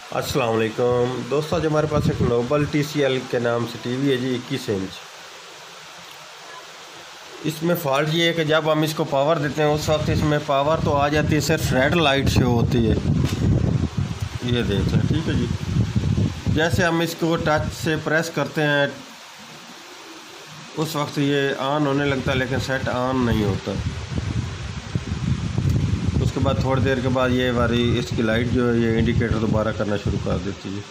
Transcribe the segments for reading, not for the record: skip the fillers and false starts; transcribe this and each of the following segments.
अस्सलाम वालेकुम दोस्तों, जो हमारे पास एक नोबल TCL के नाम से टीवी है जी 21 इंच। इसमें फ़ॉल्ट ये है कि जब हम इसको पावर देते हैं उस वक्त इसमें पावर तो आ जाती है, सिर्फ रेड लाइट शो होती है। ये देख लें, ठीक है जी। जैसे हम इसको टच से प्रेस करते हैं उस वक्त ये ऑन होने लगता है, लेकिन सेट ऑन नहीं होता। उसके बाद थोड़ी देर के बाद ये वाली इसकी लाइट जो है ये इंडिकेटर दोबारा करना शुरू कर देती है।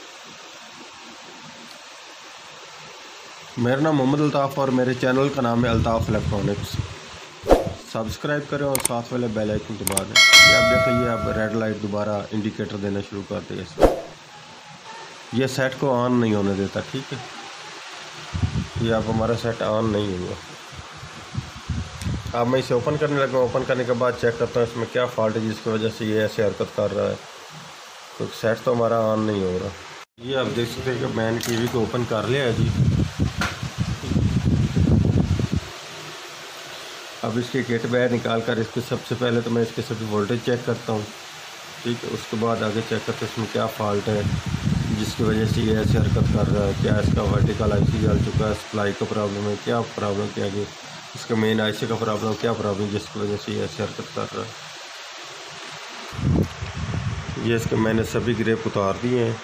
मेरा नाम मोहम्मद अल्ताफ़ और मेरे चैनल का नाम है अल्ताफ़ इलेक्ट्रॉनिक्स। सब्सक्राइब करें और साथ वाले बेल आइकन दबा दें। ये आप देखें, ये अब रेड लाइट दोबारा इंडिकेटर देना शुरू कर देगा। ये सेट को ऑन नहीं होने देता, ठीक है। ये अब हमारा सेट ऑन नहीं हुआ। अब मैं इसे ओपन करने लगा। ओपन करने के बाद चेक करता हूँ इसमें क्या फ़ॉल्ट है जिसकी वजह से ये ऐसे हरकत कर रहा है। तो सेट तो हमारा ऑन नहीं हो रहा। ये आप देख सकते हैं कि मैंने टीवी को ओपन कर लिया है जी। अब इसके किट बाहर निकाल कर इसको सबसे पहले तो मैं इसके सभी वोल्टेज चेक करता हूँ, ठीक है। उसके बाद आगे चेक करते हैं इसमें क्या फ़ॉल्ट है जिसकी वजह से ये ऐसे हरकत कर रहा है। क्या इसका वर्टिकल IC जल चुका है, सप्लाई का प्रॉब्लम है, क्या प्रॉब्लम, क्या आगे इसका मेन IC का प्रॉब्लम, क्या प्रॉब्लम जिसकी वजह से ये ऐसे हरकत कर रहा है। ये इसके मैंने सभी ग्रेप उतार दिए हैं।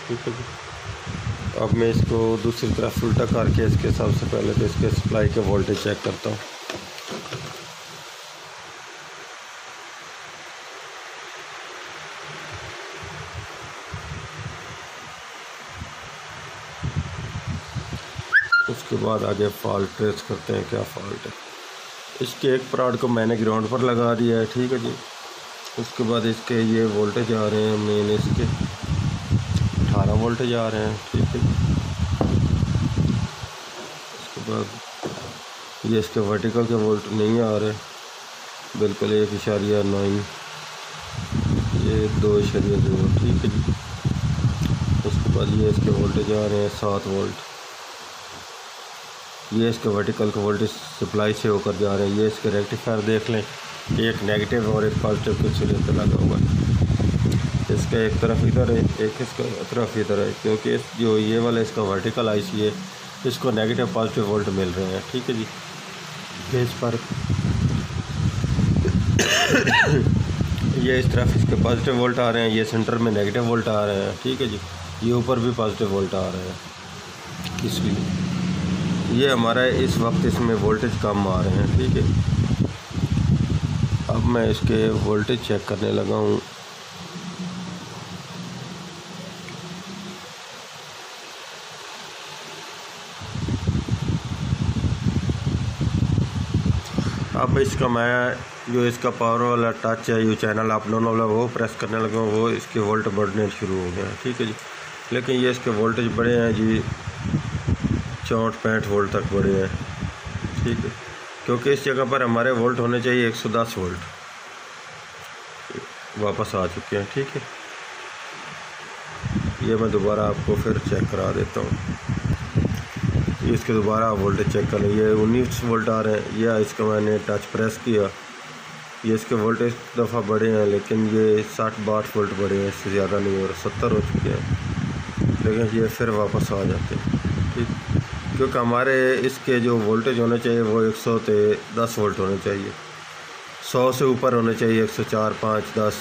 ठीक है जी। अब मैं इसको दूसरी तरफ उल्टा करके इसके सबसे पहले तो इसके सप्लाई के वोल्टेज चेक करता हूँ। उसके बाद आगे फॉल्ट ट्रेस करते हैं क्या फ़ॉल्ट है। इसके एक प्राड को मैंने ग्राउंड पर लगा दिया है, ठीक है जी। उसके बाद इसके ये वोल्टेज आ रहे हैं, मेन इसके 18 वोल्टेज आ रहे हैं, ठीक है। उसके बाद ये इसके वर्टिकल के वोल्ट नहीं आ रहे, बिल्कुल 1.9, ये 2.0, ठीक है जी। उसके बाद ये इसके वोल्टेज आ रहे हैं 7 वोल्ट। ये इसके वर्टिकल के वोल्टेज सप्लाई से होकर जा रहे हैं। ये इसके रेक्टिफायर देख लें, एक नेगेटिव और एक पॉजिटिव के सिरे पे लगा हुआ है। इसका एक तरफ इधर है, एक इसका तरफ इधर है, क्योंकि इस जो ये वाला इसका वर्टिकल IC है इसको नेगेटिव पॉजिटिव वोल्ट मिल रहे हैं, ठीक है जी। पेज पर ये इस तरफ इसके पॉजिटिव वोल्ट आ रहे हैं, ये सेंटर में नेगेटिव वोल्ट आ रहे हैं, ठीक है जी। ये ऊपर भी पॉजिटिव वोल्ट आ रहे हैं। इसलिए ये हमारा इस वक्त इसमें वोल्टेज कम आ रहे हैं, ठीक है। अब मैं इसके वोल्टेज चेक करने लगा हूँ। अब इसका मैं जो इसका पावर वाला टच है, यू चैनल अप डाउन वाला, वो प्रेस करने लगा हूँ, वो इसके वोल्ट बढ़ने शुरू हो गए, ठीक है जी। लेकिन ये इसके वोल्टेज बड़े हैं जी, 64-65 वोल्ट तक बढ़े हैं, ठीक है। क्योंकि इस जगह पर हमारे वोल्ट होने चाहिए 110 वोल्ट, वापस आ चुके हैं, ठीक है। ये मैं दोबारा आपको फिर चेक करा देता हूँ। इसके दोबारा वोल्टेज चेक कर लें, ये 19 वोल्ट आ रहे हैं। यह इसका मैंने टच प्रेस किया, ये इसके वोल्टेज दफ़ा बढ़े हैं, लेकिन ये 60-62 वोल्ट बढ़े हैं, इससे ज़्यादा नहीं हो रहा। 70 हो चुके हैं, लेकिन ये फिर वापस आ जाते हैं, ठीक। क्योंकि हमारे इसके जो वोल्टेज होने चाहिए वो 110 वोल्ट होने चाहिए, 100 से ऊपर होने चाहिए, 104, 5, 10,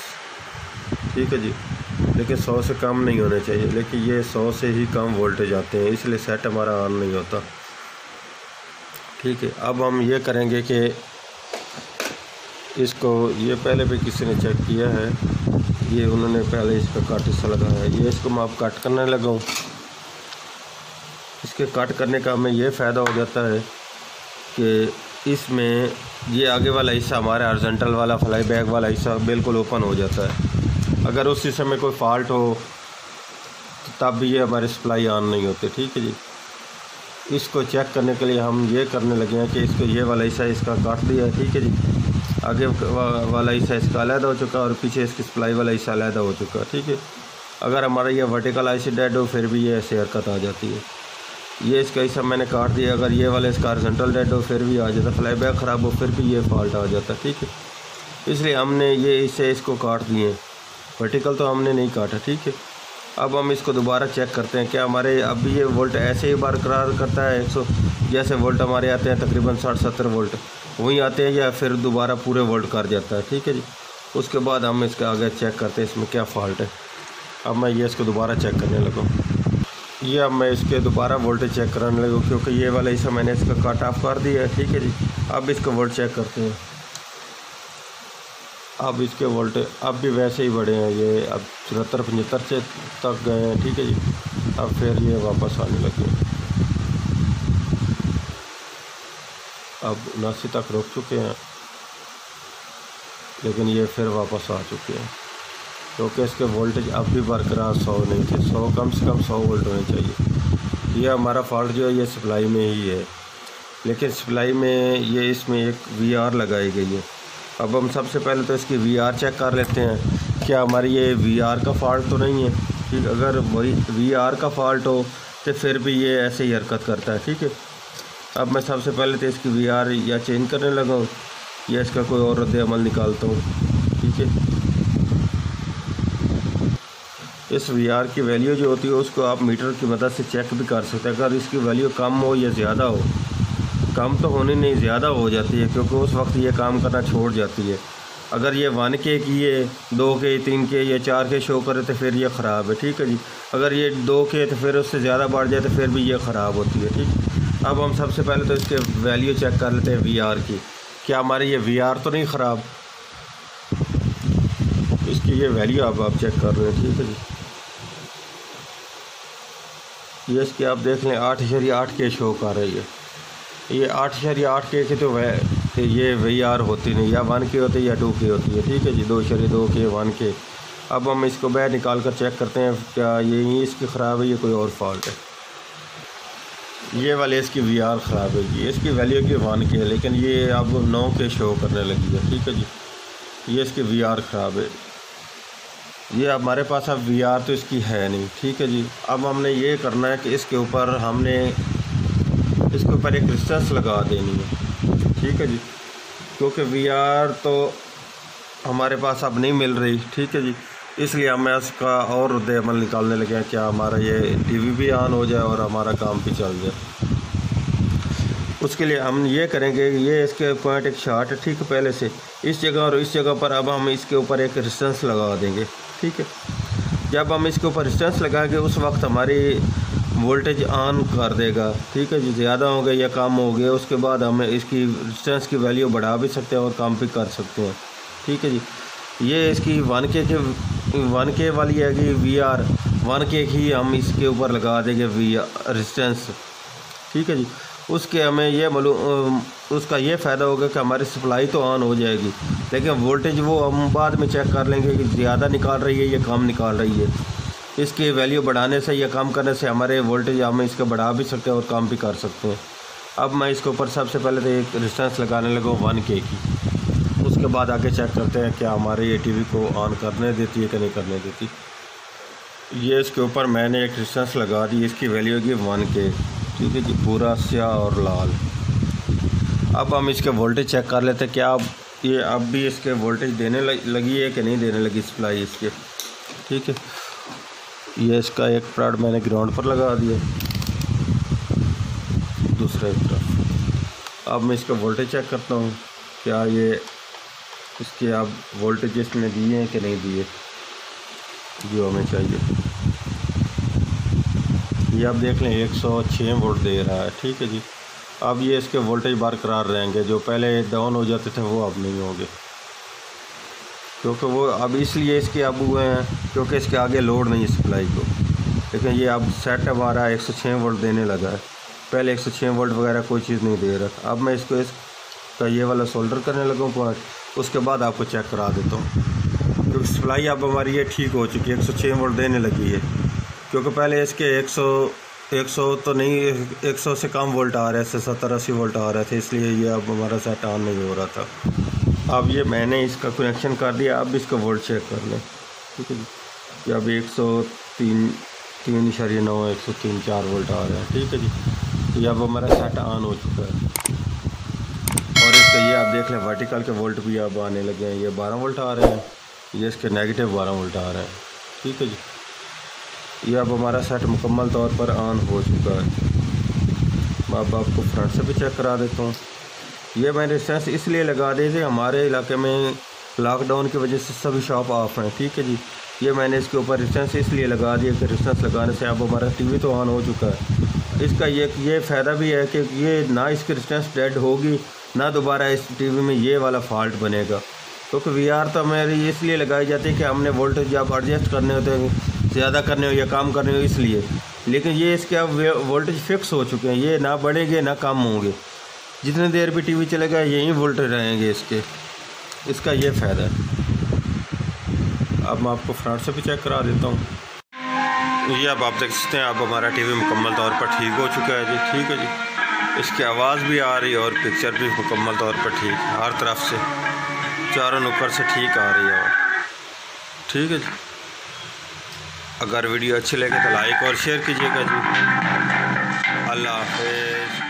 ठीक है जी। लेकिन 100 से कम नहीं होने चाहिए, लेकिन ये 100 से ही कम वोल्टेज आते हैं, इसलिए सेट हमारा ऑन नहीं होता, ठीक है। अब हम ये करेंगे कि इसको, ये पहले भी किसी ने चेक किया है, ये उन्होंने पहले इसका कट हिस्सा लगाया है। ये इसको मैं अब कट करने लगा हूँ। इसके कट करने का हमें ये फ़ायदा हो जाता है कि इसमें ये आगे वाला हिस्सा हमारा हॉरिजॉन्टल वाला फ्लाई बैक वाला हिस्सा बिल्कुल ओपन हो जाता है। अगर उस हिस्से में कोई फ़ॉल्ट हो तो तब भी ये हमारी सप्लाई ऑन नहीं होती, ठीक है जी। इसको चेक करने के लिए हम ये करने लगे हैं कि इसको ये वाला हिस्सा इसका काट दिया है, ठीक है जी। आगे वाला हिस्सा इसका अलहदा हो चुका और पीछे इसकी सप्लाई वाला हिस्सा अलहदा हो चुका, ठीक है। अगर हमारा ये वर्टिकल IC डेड हो फिर भी ये ऐसे हरकत आ जाती है। ये इसका हिस्सा मैंने काट दिया। अगर ये वाला इसका हॉरिजॉन्टल डेड हो फिर भी आ जाता, फ्लाईबैक ख़राब हो फिर भी ये फॉल्ट आ जाता, ठीक है। इसलिए हमने ये इससे इसको काट दिए, वर्टिकल तो हमने नहीं काटा, ठीक है। अब हम इसको दोबारा चेक करते हैं क्या हमारे अब भी ये वोल्ट ऐसे ही बरकरार करता है 100, जैसे वोल्ट हमारे आते हैं तकरीबन 60-70 वोल्ट वहीं आते हैं, या फिर दोबारा पूरे वोल्ट कर जाता है, ठीक है जी। उसके बाद हम इसका आगे चेक करते हैं इसमें क्या फ़ॉल्ट है। अब मैं ये इसको दोबारा चेक करने लगा, ये अब मैं इसके दोबारा वोल्टेज चेक कराने लगा, क्योंकि ये वाला हिस्सा मैंने इसका कट ऑफ कर दिया है, ठीक है जी। अब इसका वोल्ट चेक करते हैं। अब इसके वोल्टेज अब भी वैसे ही बढ़े हैं, ये अब 74-75 से तक गए हैं, ठीक है जी। अब फिर ये वापस आने लगे, अब 79 तक रुक चुके हैं, लेकिन ये फिर वापस आ चुके हैं, क्योंकि इसके वोल्टेज अब भी बरकरार 100 नहीं थे। 100 कम से कम 100 वोल्ट होने चाहिए। ये हमारा फॉल्ट जो है ये सप्लाई में ही है, लेकिन सप्लाई में ये इसमें एक VR लगाई गई है। अब हम सबसे पहले तो इसकी VR चेक कर लेते हैं, क्या हमारी ये VR का फॉल्ट तो नहीं है, ठीक। अगर वही VR का फॉल्ट हो तो फिर भी ये ऐसे ही हरकत करता है, ठीक है। अब मैं सबसे पहले तो इसकी VR या चेंज करने लगा हूँ, या इसका कोई और रद्द अमल निकालता हूँ, ठीक है। इस VR की वैल्यू जो होती है उसको आप मीटर की मदद से चेक भी कर सकते हैं। अगर इसकी वैल्यू कम हो या ज़्यादा हो, कम तो होनी नहीं, ज़्यादा हो जाती है, क्योंकि उस वक्त ये काम करना छोड़ जाती है। अगर ये 1K की है, 2K, 3K या 4K शो करे तो फिर ये ख़राब है, ठीक है जी। अगर ये 2K तो फिर उससे ज़्यादा बढ़ जाए तो फिर भी ये ख़राब होती है, ठीक। अब हम सबसे पहले तो इसके वैल्यू चेक कर लेते हैं VR की, क्या हमारी ये VR तो नहीं ख़राब। इसकी ये वैल्यू अब आप चेक कर रहे हैं, ठीक है जी। ये इसकी आप देख लें 8.8K शो कर रही है। ये 8.8K की तो ये VR होती नहीं, या 1K होती है या 2K होती है, ठीक है जी। 2.2K 1K। अब हम इसको बाहर निकाल कर चेक करते हैं क्या ये इसकी ख़राब है या कोई और फॉल्ट है। ये वाले इसकी VR ख़राब है जी, इसकी वैल्यू की 1K, लेकिन ये अब 9K शो करने लगी है, ठीक है जी। ये इसकी VR ख़राब है, ये हमारे पास अब VR तो इसकी है नहीं, ठीक है जी। अब हमने ये करना है कि इसके ऊपर हमने इसके ऊपर एक रेजिस्टेंस लगा देनी है, ठीक है जी, क्योंकि VR तो हमारे पास अब नहीं मिल रही, ठीक है जी। इसलिए हम इसका और रद्द अमल निकालने लगे हैं, क्या हमारा ये TV भी ऑन हो जाए और हमारा काम भी चल जाए। उसके लिए हम ये करेंगे, ये इसके पॉइंट एक शॉर्ट है, ठीक है, पहले से इस जगह और इस जगह पर अब हम इसके ऊपर एक रेजिस्टेंस लगा देंगे, ठीक है। जब हम इसके ऊपर रेजिस्टेंस लगाएंगे उस वक्त हमारी वोल्टेज ऑन कर देगा, ठीक है जी। ज़्यादा हो गया या कम हो गया, उसके बाद हम इसकी रेजिस्टेंस की वैल्यू बढ़ा भी सकते हैं और कम भी कर सकते हैं, ठीक है जी। ये इसकी 1K वाली है कि VR 1K ही हम इसके ऊपर लगा देंगे रेजिस्टेंस, ठीक है जी। उसके हमें ये मालूम, उसका ये फ़ायदा होगा कि हमारी सप्लाई तो ऑन हो जाएगी, लेकिन वोल्टेज वो हम बाद में चेक कर लेंगे कि ज़्यादा निकाल रही है या कम निकाल रही है। इसकी वैल्यू बढ़ाने से या कम करने से हमारे वोल्टेज हम इसका बढ़ा भी सकते हैं और कम भी कर सकते हैं। अब मैं इसके ऊपर सबसे पहले तो एक रेजिस्टेंस लगाने लगा 1K की, उसके बाद आगे चेक करते हैं क्या हमारे ये TV को ऑन करने देती है कि नहीं करने देती। ये इसके ऊपर मैंने एक रेजिस्टेंस लगा दी, इसकी वैल्यू होगी 1K, ठीक है जी, पूरा स्याह और लाल। अब हम इसके वोल्टेज चेक कर लेते हैं क्या ये अब भी इसके वोल्टेज देने लगी है कि नहीं देने लगी सप्लाई इसके, ठीक है। ये इसका एक प्लाट मैंने ग्राउंड पर लगा दिया, दूसरा एक तरफ। अब मैं इसका वोल्टेज चेक करता हूँ क्या ये इसके अब वोल्टेज इसमें दिए हैं कि नहीं दिए जो हमें चाहिए। ये आप देख लें 106 वोल्ट दे रहा है, ठीक है जी। अब ये इसके वोल्टेज बरकरार रहेंगे, जो पहले डाउन हो जाते थे वो अब नहीं होंगे, क्योंकि वो अब इसलिए इसके अब हुए हैं क्योंकि इसके आगे लोड नहीं है सप्लाई को। लेकिन ये अब सेट हमारा 106 वोल्ट देने लगा है, पहले 106 वोल्ट वगैरह कोई चीज़ नहीं दे रहा। अब मैं इसको इसका ये वाला सोल्डर करने लगा हूँ पॉइंट, उसके बाद आपको चेक करा देता हूँ, क्योंकि सप्लाई अब हमारी ये ठीक हो चुकी है, 106 वोल्ट देने लगी है। क्योंकि पहले इसके 100 तो नहीं, 100 से कम वोल्ट आ रहे थे, 70-80 वोल्ट आ रहे थे, इसलिए ये अब हमारा सेट ऑन नहीं हो रहा था। अब ये मैंने इसका कनेक्शन कर दिया, अब इसका वोल्ट चेक कर लें, ठीक है जी। ये अब 103 3.9 103.4 वोल्ट आ रहा है। ठीक है जी, ये अब हमारा सेट ऑन हो चुका है। और इसका ये आप देख लें वर्टिकल के वोल्ट भी अब आने लगे हैं। ये 12 वोल्ट आ रहे हैं, ये इसके नेगेटिव 12 वोल्ट आ रहे हैं। ठीक है जी, ये अब हमारा सेट मुकम्मल तौर पर ऑन हो चुका है। मैं अब आपको फ्रंट से भी चेक करा देता हूँ। ये मैंने रेजिस्टेंस इसलिए लगा दी थी, हमारे इलाके में लॉकडाउन की वजह से सभी शॉप ऑफ हैं। ठीक है जी, ये मैंने इसके ऊपर रेजिस्टेंस इसलिए लगा दिया कि रेजिस्टेंस लगाने से अब हमारा टीवी तो ऑन हो चुका है। इसका ये फ़ायदा भी है कि ये ना इसकी रेजिस्टेंस डेड होगी, ना दोबारा इस टीवी में ये वाला फॉल्ट बनेगा। क्योंकि VR तो मेरी इसलिए लगाई जाती है कि हमने वोल्टेज जब एडजस्ट करने होते हैं, ज़्यादा करने हो या कम करने हो, इसलिए। लेकिन ये इसके अब वोल्टेज फिक्स हो चुके हैं, ये ना बढ़ेंगे ना कम होंगे। जितनी देर भी टीवी चलेगा यही वोल्टेज रहेंगे इसके। इसका ये फ़ायदा है। अब मैं आपको फ्रंट से भी चेक करा देता हूँ। ये अब आप देख सकते हैं, अब हमारा टीवी मुकम्मल तौर पर ठीक हो चुका है जी। ठीक है जी, इसकी आवाज़ भी आ रही है और पिक्चर भी मुकम्मल तौर पर ठीक, हर तरफ से चारों नुक्कड़ से ठीक आ रही है। और ठीक है जी, अगर वीडियो अच्छी लगे तो लाइक और शेयर कीजिएगा जी। अल्लाह हाफ़िज़।